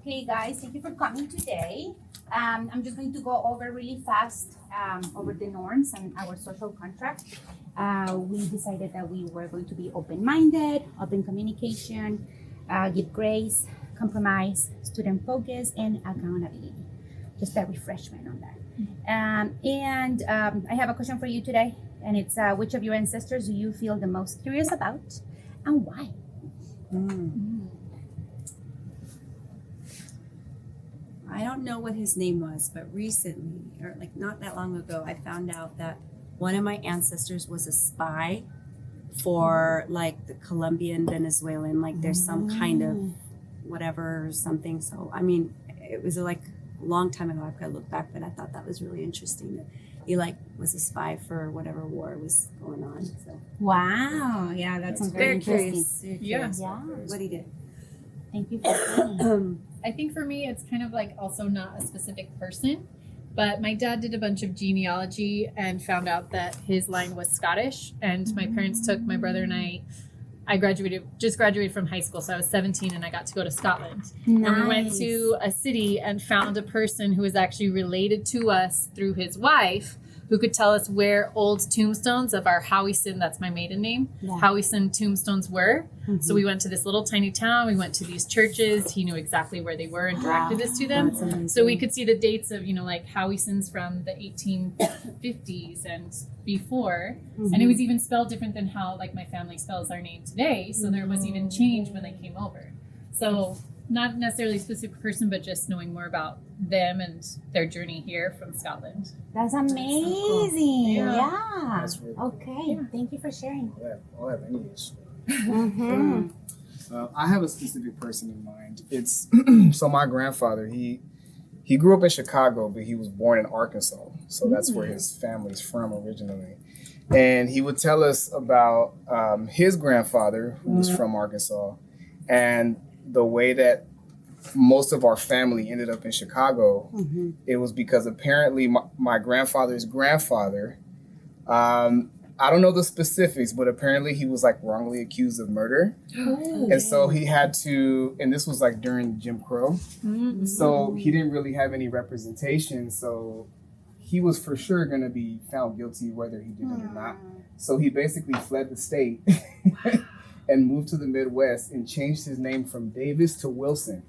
Okay, guys, thank you for coming today. I'm just going to go over really fast over the norms and our social contract. We decided that we were going to be open-minded, open communication, give grace, compromise, student focus, and accountability. Just a refreshment on that. I have a question for you today, and it's which of your ancestors do you feel the most curious about, and why? I don't know what his name was, but recently, or like not that long ago, I found out that one of my ancestors was a spy for like the Colombian, Venezuelan, like there's some kind of whatever or something. So, I mean, it was like a long time ago. I could look back, but I thought that was really interesting that he like was a spy for whatever war was going on. So, Wow, yeah, that sounds very interesting. curious. Very curious what he did. Thank you for sharing. I think for me, it's kind of like also not a specific person, but my dad did a bunch of genealogy and found out that his line was Scottish. And my parents took my brother and I just graduated from high school. So I was 17 and I got to go to Scotland. Nice. And we went to a city and found a person who was actually related to us through his wife, who could tell us where old tombstones of our Howison, that's my maiden name, Howison tombstones were. So we went to this little tiny town. We went to these churches. He knew exactly where they were and directed us to them. So we could see the dates of, like Howisons from the 1850s and before. And it was even spelled different than how like my family spells our name today. So there was even change when they came over. So not necessarily a specific person, but just knowing more about them and their journey here from Scotland. That's amazing. Yeah. That's really Okay. Thank you for sharing. I'll have any issue. Mm-hmm. I have a specific person in mind. It's so my grandfather. He grew up in Chicago, but he was born in Arkansas. So that's where his family's from originally. And he would tell us about his grandfather, who was from Arkansas, and the way that most of our family ended up in Chicago. It was because apparently my grandfather's grandfather, I don't know the specifics, but apparently he was like wrongly accused of murder. And so he had to, and this was like during Jim Crow. So he didn't really have any representation. So he was for sure going to be found guilty whether he did it or not. So he basically fled the state and moved to the Midwest and changed his name from Davis to Wilson.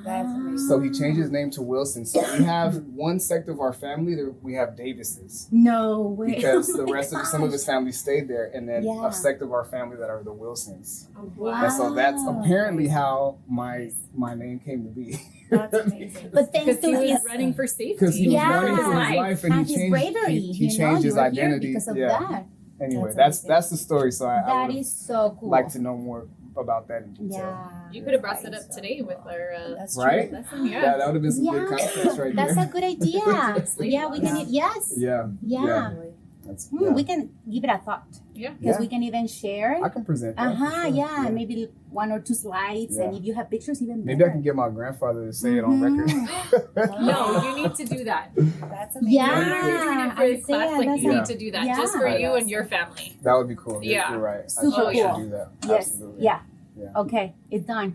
That's amazing. So he changed his name to Wilson. So we have one sect of our family that we have Davises. No way. Because the rest of some of his family stayed there, and then a sect of our family that are the Wilsons. Wow. And so that's apparently how my name came to be. That's amazing. But thanks Because to he was his running for safety. Because he was running for Yeah. his life, and and he his changed bravery, he changed his you were here identity. because of Yeah. that. Anyway, That's that's the story. So I That would is so cool. like to know more about that in detail. Yeah. You could have brought that up today with our That's Right? lesson. Yeah, that would have been some good context right That's there. a good idea. Yeah, we can. Yes. Yeah. Yeah. That's, We can give it a thought Yeah. because we can even share. I can present that. for sure. Yeah. Maybe one or two slides, and Yeah. if you have pictures, even better. Maybe I can get my grandfather to say it on record. No, you need to do that. That's amazing. Yeah. When we're doing it for I the see class, it. like That's you a- need to do that just Yeah. for you and your family. That would be cool. Yeah. You're right. Super I should cool. do that. Yes. Absolutely. Yeah. Yeah. Okay. It's done.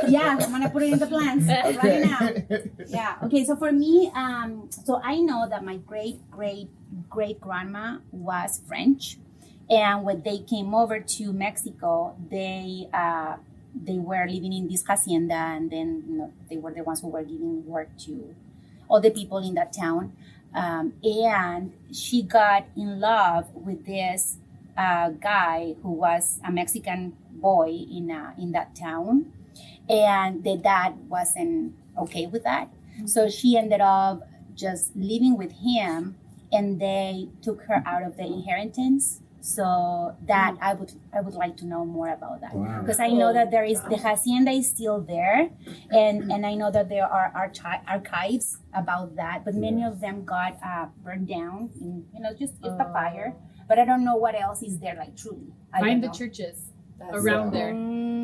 Yeah. I'm gonna put it in the plans right now. Yeah. Okay. So for me, so I know that my great grandma was French, and when they came over to Mexico, they were living in this hacienda, and then they were the ones who were giving work to all the people in that town. And she got in love with this guy who was a Mexican boy in that town, and the dad wasn't okay with that. So she ended up just living with him, and they took her out of the inheritance. So that I would like to know more about that, Wow. because I know that there is the hacienda is still there, and I know that there are archives about that, but many of them got burned down in just a fire. But I don't know what else is there, like truly. I Find don't the know. churches That's around there.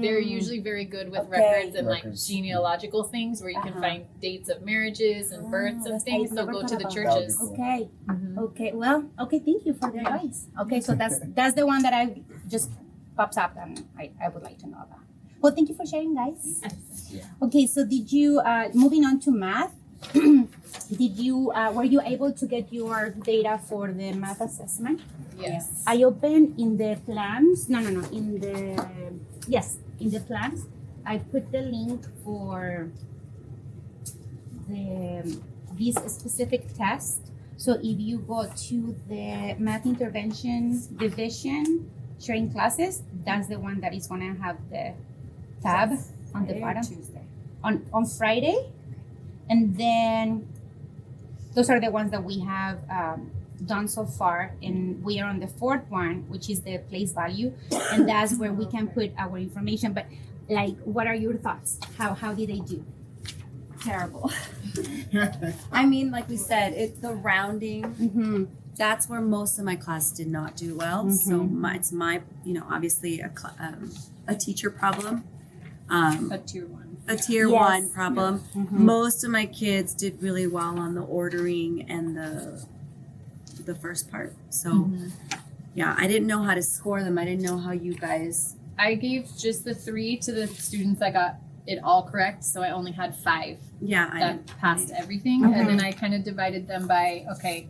They're Mm. usually very good with Okay. records and like Records. genealogical things where you can Uh-huh. find dates of marriages and births and that's- things. I've So never go thought to the about that. churches. Cool. Okay. Mhm. Okay. Well. Okay. Thank you for the advice. Okay. So that's the one that I just pops up and I would like to know about. Well, thank you for sharing, guys. Okay, so did you, moving on to math, did you, were you able to get your data for the math assessment? Yes. I opened in the plans, in the plans, I put the link for this specific test. So if you go to the math interventions division, sharing classes, that's the one that is gonna have the tab on the Friday or bottom. Tuesday. On Friday, and then those are the ones that we have done so far, and we are on the fourth one, which is the place value, and that's where we can put our information. But like, what are your thoughts? How did they do? Terrible. I mean, like we said, it's the rounding. Mm-hmm. That's where most of my class did not do well. So it's my, obviously a teacher problem. A tier 1. A tier Yes. 1 problem. Mm-hmm. Most of my kids did really well on the ordering and the first part. So yeah, I didn't know how to score them. I didn't know how you guys. I gave just the 3 to the students that got it all correct, so I only had 5 Yeah, I that passed everything, and then I kind of divided them by, okay,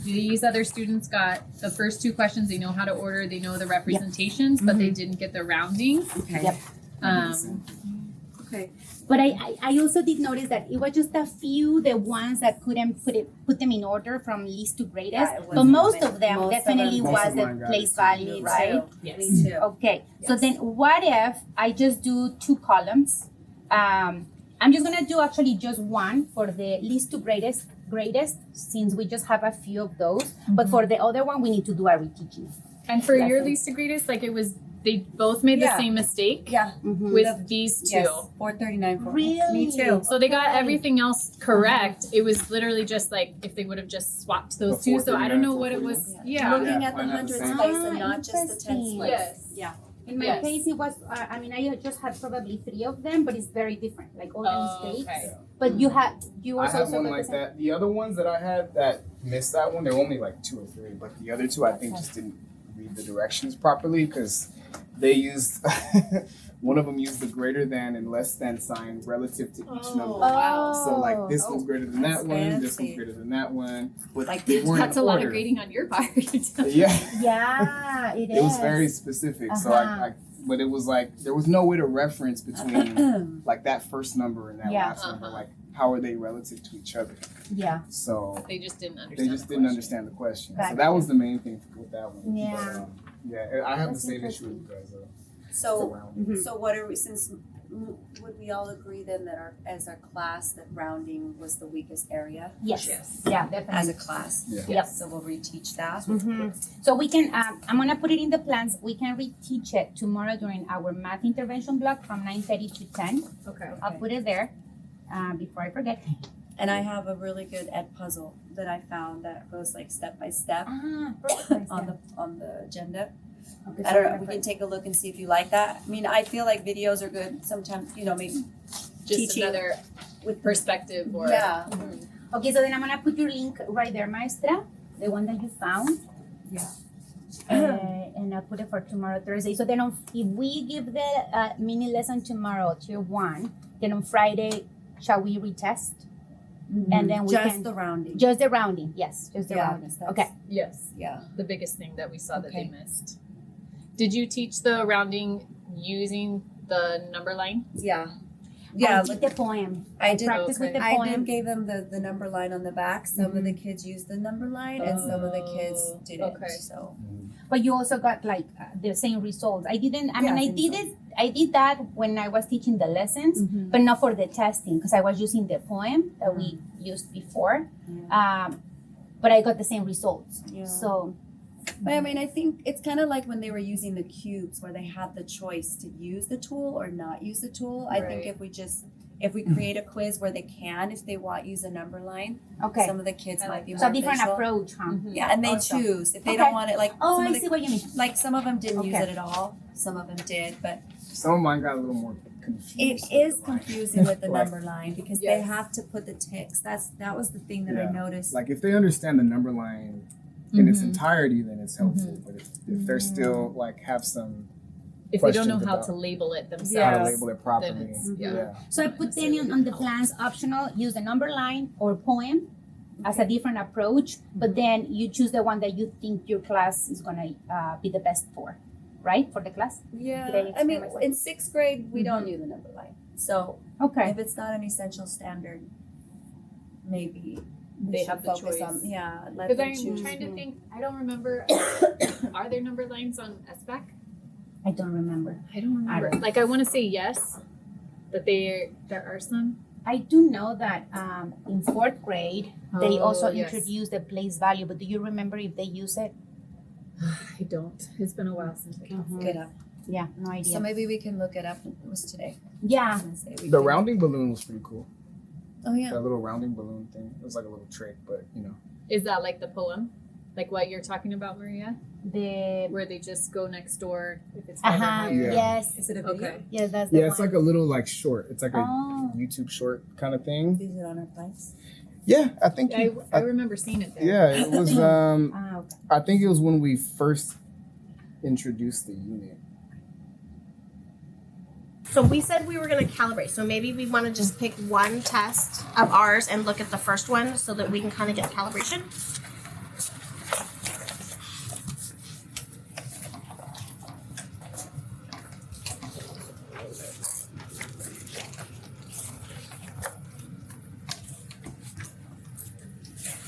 these other students got the first 2 questions, they know how to order, they know the representations, but they didn't get the rounding. okay. Yep. Okay. But I also did notice that it was just a few, the ones that couldn't put them in order from least to greatest. Yeah, it But wasn't most many. of them Most of definitely them- Most was of the mine got place it. value, Me right? too. Yes. Me too. Okay, so Yes. then what if I just do 2 columns? I'm just gonna do actually just one for the least to greatest, since we just have a few of those. But for the other one, we need to do a reteaching. And for your Lesson. least to greatest, like it was, they both made the Yeah. same mistake Yeah. with these 2. Yes. 439. Really? Me too. So they got Okay. everything else correct. It was literally just like if they would have just swapped those 2. So I don't know what it was. Yeah. Looking Yeah, at the mine had the hundreds same. place and not just the tens Interesting. place. Yes. Yeah. In my Yes. case, it was, I just had probably 3 of them, but it's very different, like all the Oh, mistakes. okay. But you I was have also one got like the same- that. The other ones that I had that missed that one, there were only like 2 or 3, but the other 2 I think just didn't read the directions properly because they used one of them used the greater than and less than sign relative to each number. wow. So like this one's greater than that that's one, this fancy. one's greater than that one, but Like, they weren't That's in a lot order. of grading on your part. Yeah, Yeah, it is. it was very specific. So Uh-huh. but it was like there was no way to reference between like that first number and that Yeah. last number. Uh-huh. Like how are they relative to each other? Yeah. So They just didn't understand. they just the didn't question. understand the question. Gotcha. So that was the main thing with that one. Yeah. But, yeah, I have That's the same issue interesting. with you guys though. So Around. Mhm. So what are we, would we all agree then that as our class, that rounding was the weakest area Yes. Yes. Yeah, as definitely. a class? Yeah. Yep. So we'll reteach that. Mhm. So we can, I'm gonna put it in the plans. We can reteach it tomorrow during our math intervention block from 9:30 to 10. Okay. I'll put it there before I forget. And I have a really good ed puzzle that I found that goes like step by step Perfect. on the agenda. Okay, I so don't we're know, we gonna can take a look and see if you like that. I mean, I feel like videos are good sometimes, maybe Just teaching another with perspective or Yeah. put- Okay, so then I'm gonna put your link right there, Maestra, the one that you found. Yeah. And I'll put it for tomorrow, Thursday. So then if we give the mini lesson tomorrow, tier 1, then on Friday, shall we retest? And then we just can the rounding. just the rounding, yes, just the Yeah, rounding. that's- Okay. yes, Yeah. the biggest thing that we saw that they Okay. missed. Did you teach the rounding using the number line? Yeah. I Yeah. did the poem. I did. Practice with Okay. the I poem. did gave them the number line on the back. Some of the kids used the number line and some of the kids Oh, didn't. okay. So But you also got like the same results. I didn't. I Yeah, mean, I same did it. I did that when I was teaching the lessons, but not for the testing because I was using the poem that we used before. But I got the same results. Yeah. So But I mean, I think it's kind of like when they were using the cubes where they had the choice to use the tool or not use the tool. I think Right. if we create a quiz where they can, if they want, use a number line, okay, some of the kids I might like be that. so a more different visual. approach, huh? Mhm. Yeah, and they Awesome. choose. If they Okay. don't want it, like Oh, some I of see the, what you mean. like some of them didn't use Okay. it at all. Some of them did, but Some of mine got a little more confused. it with is the line. confusing with the Like- number line because they Yes. have to put the ticks. That was the thing that I Yeah. noticed. Like if they understand the number line in its Mhm. entirety, then it's helpful. But if they're still like have some if they don't know questions how about to label it how themselves. to label it properly. Then it's, Yeah. So I put then on the plans optional, use the number line or poem as a different approach, but then you choose the one that you think your class is gonna be the best for, right? For the class? Did I Yeah, I explain mean, myself? in 6th grade, we don't do the number line. So Okay. if it's not an essential standard, maybe we They should have the focus choice. on, let Because them I'm choose. trying to think, I don't remember, are there number lines on SBAC? I don't remember. I don't remember. Like, I want to say yes, that there are some. I do know that in 4th grade, they Oh, also yes. introduced the place value, but do you remember if they use it? I don't. It's been a while since I Mm-hmm. Look it up. Yeah, no idea. So maybe we can look it up. It was today. Yeah. Wednesday. We The can- rounding balloon was pretty cool. Oh yeah. That little rounding balloon thing. It was like a little trick, but you know. Is that like the poem? Like what you're talking about, Maria? The Where they just go next door if it's weather higher? Yeah. Yes. Is it a video? Okay. Yes, that's the Yeah, one. it's like a little like short. It's like a Oh. YouTube short kind of thing. Is it on our plans? Yeah, I think. I remember seeing it there. Yeah, it was. Okay. I think it was when we first introduced the unit. So we said we were going to calibrate. So maybe we want to just pick one test of ours and look at the first one so that we can kind of get calibration.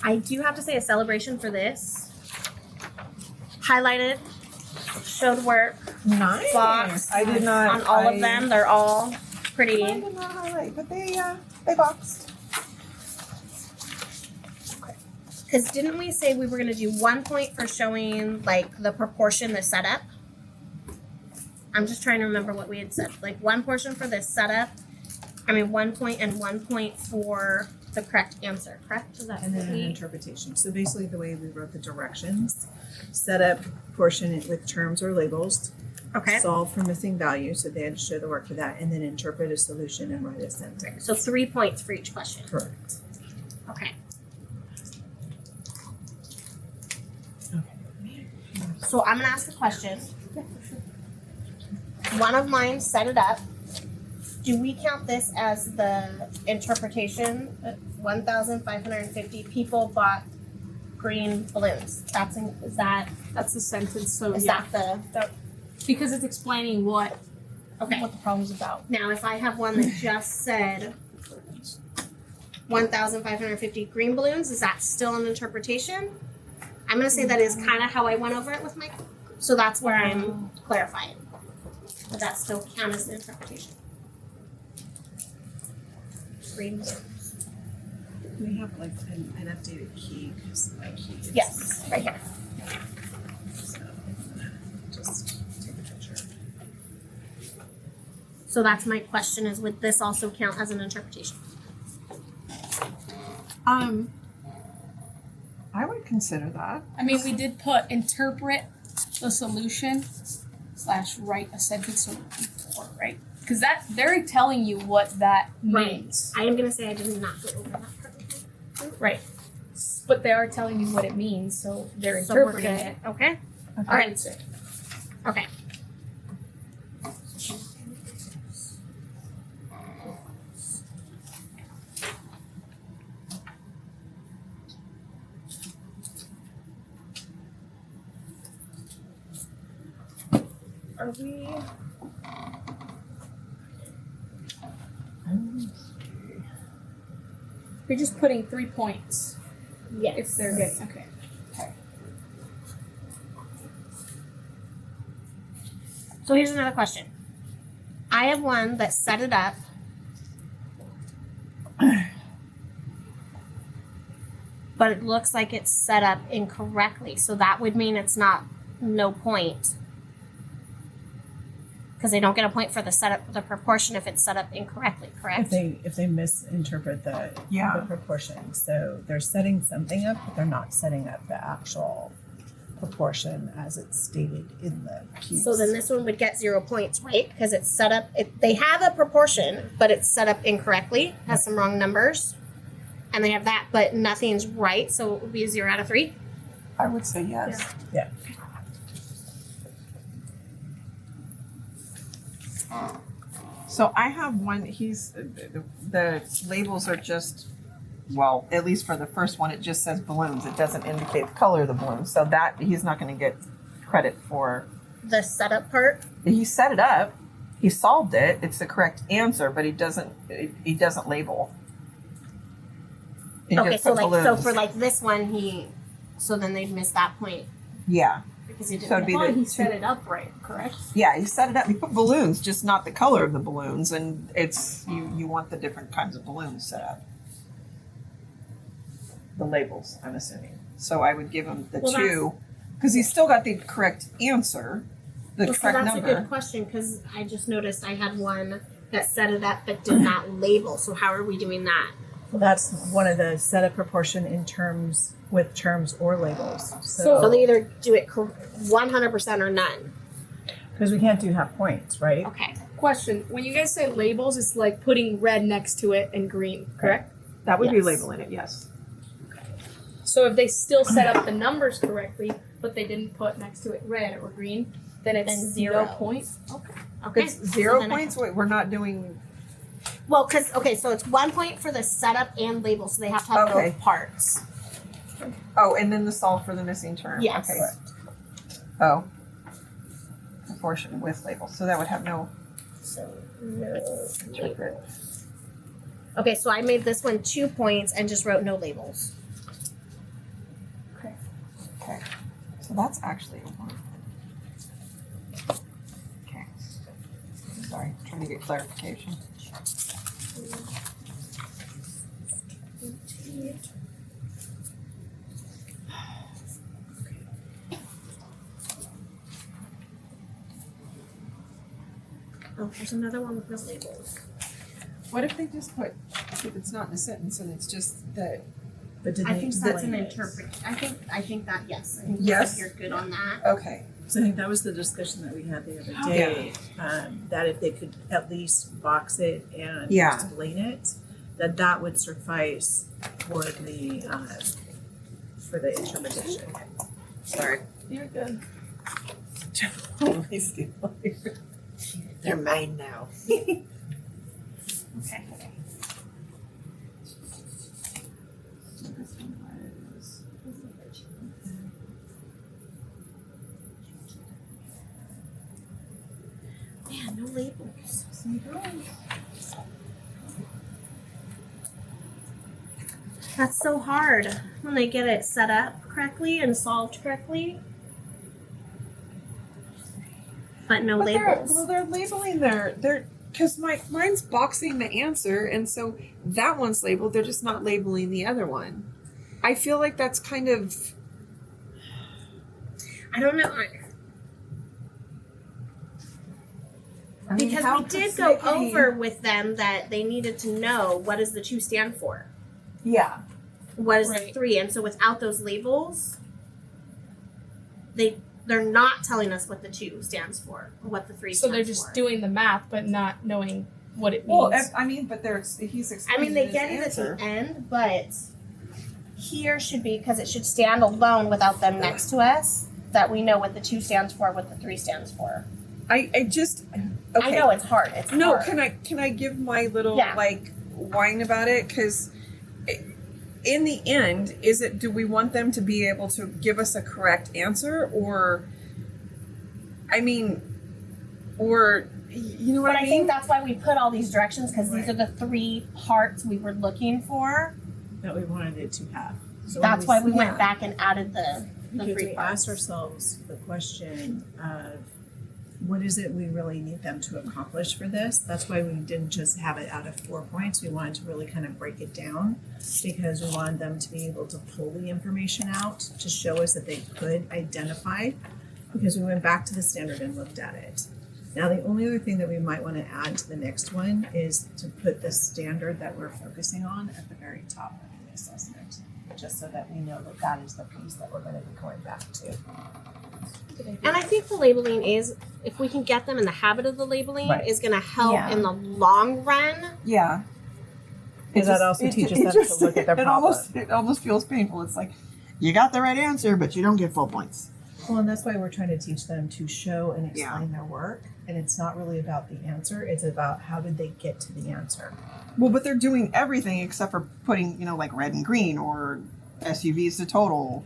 I do have to say a celebration for this. Highlighted, showed work, Nice. box I did not. on all of them. They're all pretty. I did not highlight, but they boxed. Because didn't we say we were going to do 1 point for showing like the proportion, the setup? I'm just trying to remember what we had said. Like 1 portion for the setup. 1 point and 1 point for the correct answer. Correct? Is that And then an right? interpretation. So basically the way we wrote the directions, set up portion it with terms or labels, Okay. solve for missing values, so they had to show the work for that, and then interpret a solution and write a sentence. So 3 points for each question. Correct. Okay. Okay. So I'm going to ask the question. One of mine set it up. Do we count this as the interpretation? 1,550 people bought green balloons. Is that That's the sentence. So is yeah, that the because it's explaining what okay? the problem's about. Now, if I have one that just said 1,550 green balloons, is that still an interpretation? I'm gonna say that is kind of how I went over it with my. So that's where I'm clarifying. Would that still count as an interpretation? Green balloons. We have like an updated key, because my key is. Yes, right here. So, just take a picture. So that's my question: is would this also count as an interpretation? I would consider that. I mean, we did put interpret the solution / write a sentence for, right? Because that they're telling you what that means, I am gonna say I did not go over that part. right? But they are telling you what it means, so they're So we're interpreting gonna it. okay. I Alright. would say. Okay. Are we? You're just putting 3 points Yes. if they're good. Okay. So here's another question. I have one that set it up. But it looks like it's set up incorrectly. So that would mean it's not no point. Because they don't get a point for the setup, the proportion if it's set up incorrectly, correct? If they misinterpret the proportion, so they're setting something up, but they're not setting up the actual proportion as it's stated in the piece. So then this one would get 0 points, right? Because it's set up, they have a proportion, but it's set up incorrectly, has some wrong numbers. And they have that, but nothing's right, so it would be a 0 out of 3. I would say yes. Yeah. So I have one, the labels are just, well, at least for the first one, it just says balloons. It doesn't indicate the color of the balloon. So that, he's not gonna get credit for. The setup part. He set it up, he solved it, it's the correct answer, but he doesn't label. He Okay, just so put like, so balloons. for like this one, so then they'd miss that point Yeah, because he didn't. so it'd be Well, he the set it up right, correct? yeah, he set it up, he put balloons, just not the color of the balloons, and it's, you want the different kinds of balloons set up. The labels, I'm assuming. So I would give him the Well, two, because he's still got the correct answer, the Well, so correct that's a number. good question because I just noticed I had one that set it up but did not label. So how are we doing that? That's one of the set of proportion in terms with terms or labels. So they either do it 100% or none. because we can't do half points, right? Okay. Question: when you guys say labels, it's like putting red next to it and green, correct? That would be Yes. labeling it, yes. So if they still set up the numbers correctly, but they didn't put next to it red or green, then it's Then 0 zero. points. Okay. It's 0 then I- points. Wait, we're not doing. Well, because okay, so it's 1 point for the setup and label, so they have to have Okay. both parts. Oh, and then the solve for the missing term. Yes. Okay. Oh. Proportion with labels. So that would have no So no interpret. Okay, so I made this one 2 points and just wrote no labels. Okay. So that's actually a 1. Okay. Sorry, trying to get clarification. Oh, there's another one with no labels. What if they just put, if it's not in a sentence and it's just that? But did I they think that's an explain it? interpret. I think that yes. I think Yes. you're good on that. Okay. So I think that was the discussion that we had the other day. That if they could at least box it and Yeah. explain it, that would suffice for the interpretation. Sorry. You're good. They're mine now. Okay. Man, no labels. That's so hard when they get it set up correctly and solved correctly. But no labels. They're labeling they're because mine's boxing the answer, and so that one's labeled. They're just not labeling the other one. I feel like that's kind of. I don't know. I mean, Because how we did could go they- over with them that they needed to know what does the 2 stand for. Yeah. What is the Right. 3? And so without those labels, they're not telling us what the 2 stands for or what the 3 So stands they're just for. doing the math, but not knowing what it means. Well, I mean, but he's I explaining mean, they his get it answer. at the end, but here should be because it should stand alone without them next to us. That we know what the 2 stands for, what the 3 stands for. I just. Okay. I know it's hard. It's No, hard. can I give my little Yeah. whine about it? Because in the end, do we want them to be able to give us a correct answer, or I mean, or you know what But I I mean? think that's why we put all these directions because these are the 3 parts we were looking for. That we wanted it to have. So That's why we yeah. went back and added the because 3 we parts. asked ourselves the question of what is it we really need them to accomplish for this? That's why we didn't just have it out of 4 points. We wanted to really kind of break it down because we wanted them to be able to pull the information out to show us that they could identify, because we went back to the standard and looked at it. Now, the only other thing that we might want to add to the next one is to put the standard that we're focusing on at the very top of the assessment, just so that we know that that is the piece that we're going to be going back to. And I think the labeling is, if we can get them in the habit of the labeling, Right. is going to help Yeah. in the long run. Yeah. Because that also teaches them to look at their problem. It almost feels painful. It's like, you got the right answer, but you don't get full points. Well, and that's why we're trying to teach them to show and Yeah. explain their work. And it's not really about the answer, it's about how did they get to the answer. Well, but they're doing everything except for putting, like red and green or SUVs to total.